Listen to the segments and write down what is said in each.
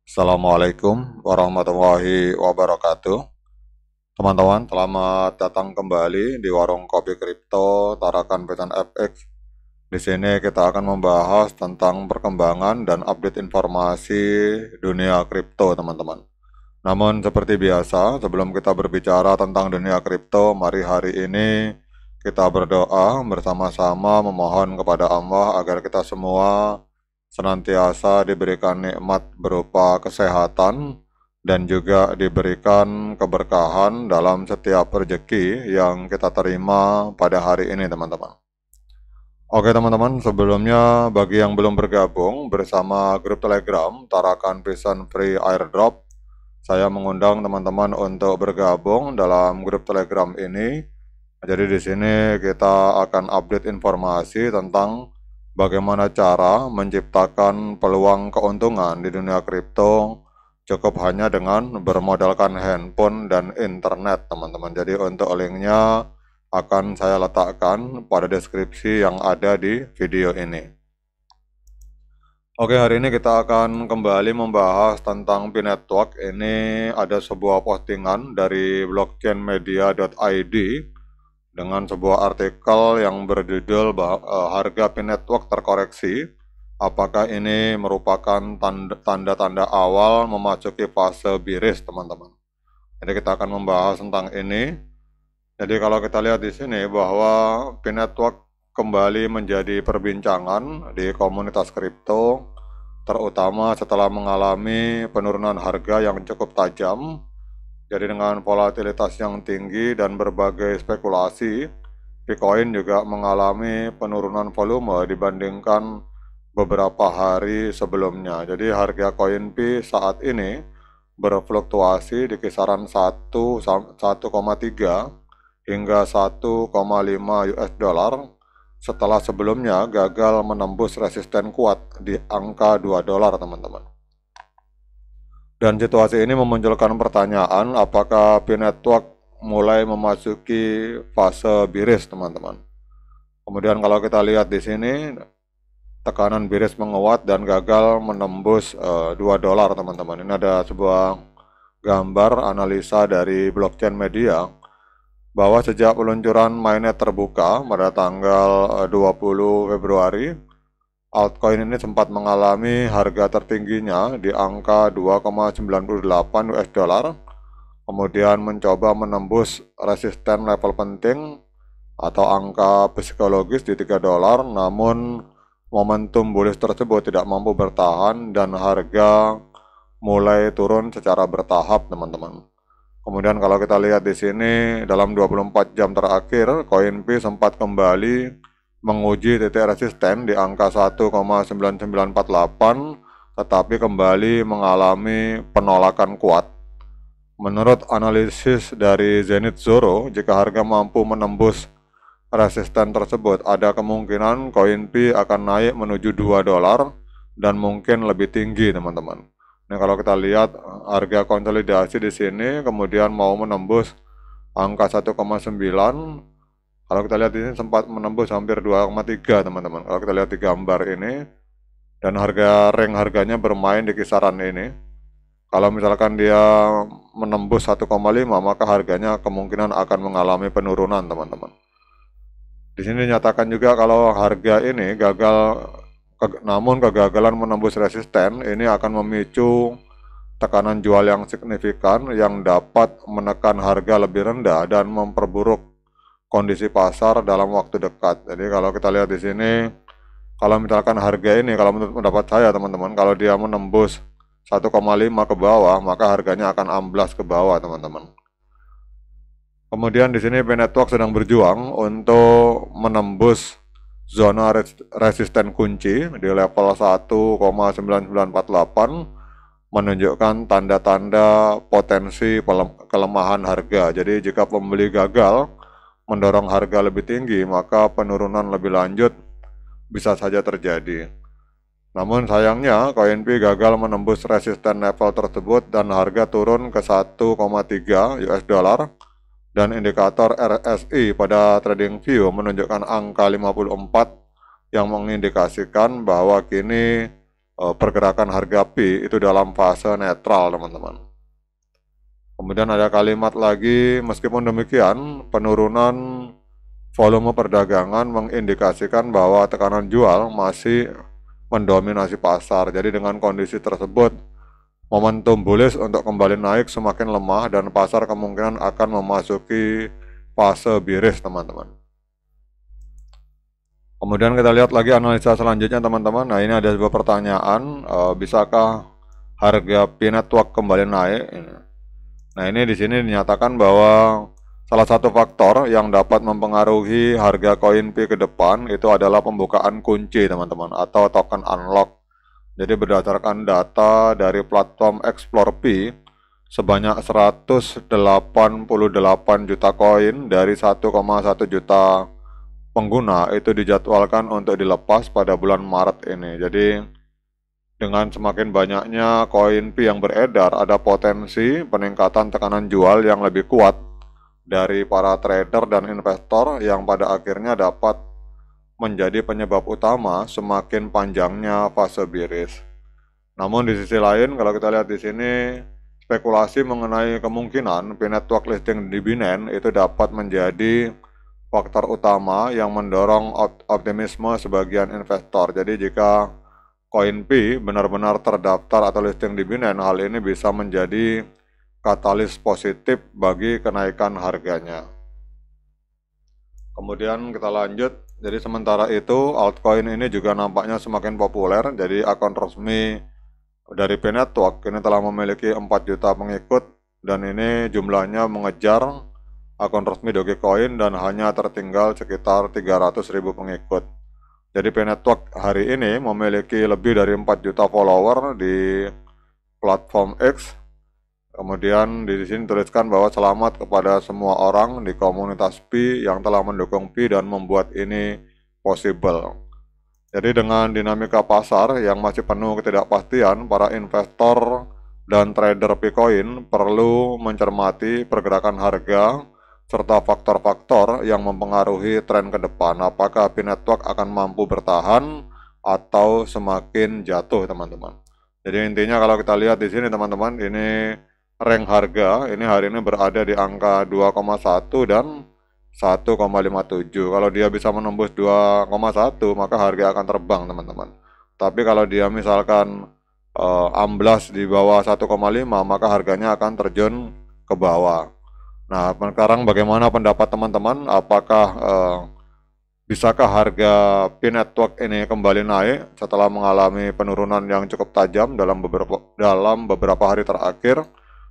Assalamualaikum warahmatullahi wabarakatuh. Teman-teman, selamat datang kembali di Warung Kopi Kripto Tarakan Pesan FX. Di sini kita akan membahas tentang perkembangan dan update informasi dunia kripto, teman-teman. Namun seperti biasa, sebelum kita berbicara tentang dunia kripto, mari hari ini kita berdoa bersama-sama memohon kepada Allah agar kita semua senantiasa diberikan nikmat berupa kesehatan dan juga diberikan keberkahan dalam setiap rezeki yang kita terima pada hari ini, teman-teman. Oke teman-teman, sebelumnya bagi yang belum bergabung bersama grup Telegram Tarakan Pisan Free Airdrop, saya mengundang teman-teman untuk bergabung dalam grup Telegram ini. Jadi di sini kita akan update informasi tentang bagaimana cara menciptakan peluang keuntungan di dunia kripto cukup hanya dengan bermodalkan handphone dan internet, teman-teman. Jadi untuk linknya akan saya letakkan pada deskripsi yang ada di video ini. Oke, hari ini kita akan kembali membahas tentang P-Network. Ini ada sebuah postingan dari blockchainmedia.id dengan sebuah artikel yang berjudul harga P-Network terkoreksi. Apakah ini merupakan tanda-tanda awal memasuki fase bearish, teman-teman? Jadi kita akan membahas tentang ini. Jadi kalau kita lihat di sini bahwa P-Network kembali menjadi perbincangan di komunitas kripto, terutama setelah mengalami penurunan harga yang cukup tajam. Jadi dengan volatilitas yang tinggi dan berbagai spekulasi, Bitcoin juga mengalami penurunan volume dibandingkan beberapa hari sebelumnya. Jadi harga koin P saat ini berfluktuasi di kisaran 1,3 hingga 1,5 US dollar setelah sebelumnya gagal menembus resisten kuat di angka 2 dolar, teman-teman. Dan situasi ini memunculkan pertanyaan apakah P-Network mulai memasuki fase bearish, teman-teman. Kemudian kalau kita lihat di sini tekanan bearish menguat dan gagal menembus 2 dolar, teman-teman. Ini ada sebuah gambar analisa dari blockchain media bahwa sejak peluncuran mainnet terbuka pada tanggal 20 Februari, altcoin ini sempat mengalami harga tertingginya di angka 2,98 US dollar, kemudian mencoba menembus resisten level penting atau angka psikologis di 3 dolar, namun momentum bullish tersebut tidak mampu bertahan dan harga mulai turun secara bertahap, teman-teman. Kemudian kalau kita lihat di sini dalam 24 jam terakhir, koin P sempat kembali menguji titik resisten di angka 1,9948 tetapi kembali mengalami penolakan kuat. Menurut analisis dari Zenith Zoro, jika harga mampu menembus resisten tersebut, ada kemungkinan koin P akan naik menuju 2 dolar dan mungkin lebih tinggi, teman-teman. Nah, kalau kita lihat harga konsolidasi di sini kemudian mau menembus angka 1,9. Kalau kita lihat di sini sempat menembus hampir 2,3, teman-teman. Kalau kita lihat di gambar ini, dan harganya bermain di kisaran ini. Kalau misalkan dia menembus 1,5, maka harganya kemungkinan akan mengalami penurunan, teman-teman. Di sini dinyatakan juga kalau harga ini gagal, namun kegagalan menembus resisten ini akan memicu tekanan jual yang signifikan yang dapat menekan harga lebih rendah dan memperburuk kondisi pasar dalam waktu dekat. Jadi kalau kita lihat di sini, kalau misalkan harga ini, kalau menurut pendapat saya, teman-teman, kalau dia menembus 1,5 ke bawah, maka harganya akan amblas ke bawah, teman-teman. Kemudian di sini P-Network sedang berjuang untuk menembus zona resisten kunci di level 1,9948, menunjukkan tanda-tanda potensi kelemahan harga. Jadi jika pembeli gagal mendorong harga lebih tinggi, maka penurunan lebih lanjut bisa saja terjadi. Namun sayangnya koin P gagal menembus resisten level tersebut dan harga turun ke 1,3 US dollar. Dan indikator RSI pada TradingView menunjukkan angka 54 yang mengindikasikan bahwa kini pergerakan harga Pi itu dalam fase netral, teman-teman. Kemudian ada kalimat lagi, meskipun demikian, penurunan volume perdagangan mengindikasikan bahwa tekanan jual masih mendominasi pasar. Jadi dengan kondisi tersebut, momentum bullish untuk kembali naik semakin lemah dan pasar kemungkinan akan memasuki fase bearish, teman-teman. Kemudian kita lihat lagi analisa selanjutnya, teman-teman. Nah, ini ada sebuah pertanyaan, bisakah harga Pi Network kembali naik? Nah, ini di sini dinyatakan bahwa salah satu faktor yang dapat mempengaruhi harga koin Pi ke depan itu adalah pembukaan kunci, teman-teman, atau token unlock. Jadi berdasarkan data dari platform Explore Pi, sebanyak 188 juta koin dari 1,1 juta pengguna itu dijadwalkan untuk dilepas pada bulan Maret ini. Jadi dengan semakin banyaknya koin Pi yang beredar, ada potensi peningkatan tekanan jual yang lebih kuat dari para trader dan investor yang pada akhirnya dapat menjadi penyebab utama semakin panjangnya fase bearish. Namun di sisi lain, kalau kita lihat di sini, spekulasi mengenai kemungkinan Pi Network listing di Binance itu dapat menjadi faktor utama yang mendorong optimisme sebagian investor. Jadi jika koin Pi benar-benar terdaftar atau listing di Binance, hal ini bisa menjadi katalis positif bagi kenaikan harganya. Kemudian kita lanjut. Jadi sementara itu altcoin ini juga nampaknya semakin populer. Jadi akun resmi dari Pi Network ini telah memiliki 4 juta pengikut dan ini jumlahnya mengejar akun resmi Dogecoin dan hanya tertinggal sekitar 300.000 pengikut. Jadi Pi Network hari ini memiliki lebih dari 4 juta follower di platform X. Kemudian di sini tuliskan bahwa selamat kepada semua orang di komunitas Pi yang telah mendukung Pi dan membuat ini possible. Jadi dengan dinamika pasar yang masih penuh ketidakpastian, para investor dan trader Bitcoin perlu mencermati pergerakan harga serta faktor-faktor yang mempengaruhi tren ke depan. Apakah Pi Network akan mampu bertahan atau semakin jatuh, teman-teman. Jadi intinya kalau kita lihat di sini, teman-teman, ini rank harga ini hari ini berada di angka 2,1 dan 1,57. Kalau dia bisa menembus 2,1, maka harga akan terbang, teman-teman. Tapi kalau dia misalkan amblas di bawah 1,5, maka harganya akan terjun ke bawah. Nah, sekarang bagaimana pendapat teman-teman? Apakah bisakah harga Pi Network ini kembali naik setelah mengalami penurunan yang cukup tajam dalam beberapa hari terakhir?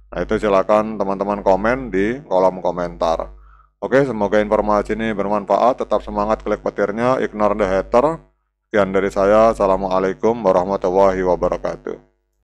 Nah, itu silakan teman-teman komen di kolom komentar. Oke, semoga informasi ini bermanfaat. Tetap semangat, klik petirnya, ignore the hater. Sekian dari saya. Assalamualaikum warahmatullahi wabarakatuh.